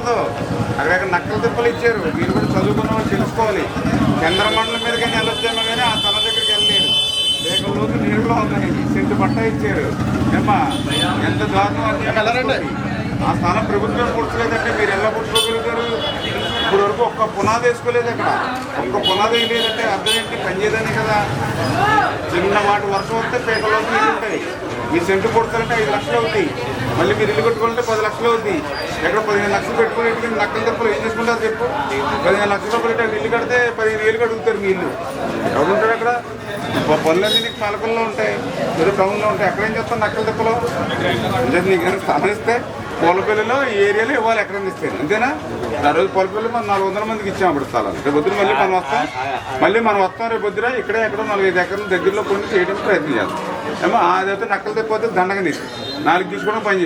ఉండదు. అక్కడ నక్కల తిప్పలు ఇచ్చారు. మీరు కూడా చదువుకున్న వాళ్ళు తెలుసుకోవాలి. చంద్రమండలం మీద కానీ వెళ్ళొచ్చామో కానీ ఆ స్థలం దగ్గరికి వెళ్ళలేరు. లేకపోతే నీళ్ళలో ఉన్నాయి. సెంటు పట్ట ఇచ్చారు. ఏమ్మా ఎంత దారుణం అంటే ఆ స్థలం ప్రభుత్వం పుట్టలేదంటే మీరు ఎలా పుట్టుకోగలుగుతారు? ఇప్పుడు వరకు ఒక్క పునాది వేసుకోలేదు. అక్కడ ఒక్క పునాది వేయలేదంటే అర్థం ఏంటి? పనిచేయదని కదా. చిన్న మాట వర్షం వస్తే పేటలో నీళ్ళు ఉంటాయి. మీ సెంటు పుడతారంటే 5 లక్షలు అవుతాయి. మళ్ళీ మీరు ఇల్లు కట్టుకోవాలంటే 10 లక్షలు అవుతాయి. ఎక్కడ 15 లక్షలు పెట్టుకునేట్టుగా నక్కల తప్పులు ఏం చేసుకుంటారు చెప్పు? 15 లక్షల రూపాయలు అంటే ఇల్లు కడితే 15,000 అడుగుతారు మీ ఇల్లు. ఎవరుంటారు అక్కడ? పనులన్నీ నీకు పాలకుల్లో ఉంటాయి, ఏదో టౌన్లో ఉంటాయి. ఎక్కడేం చేస్తాను నక్కల తిప్పలో? అంటే నీకు కనుక స్థలం ఇస్తే పూలపల్లిలో ఈ ఏరియాలో ఇవ్వాలి. ఎక్కడైనా ఇస్తాను అంతేనా? ఆ రోజు పూలపల్లి మనం 400 మందికి ఇచ్చాం అప్పుడు స్థలాలు. రేపు పొద్దున మళ్ళీ మనం వస్తాం రేపు పొద్దున ఇక్కడే ఎక్కడో 4-5 ఎకరాల దగ్గరలో కొన్ని చేయడానికి ప్రయత్నం చేస్తాం. ఏమో అదైతే నక్కలు తిప్పితే దండగా నీకు 4 తీసుకోవడం పని చేయాలి.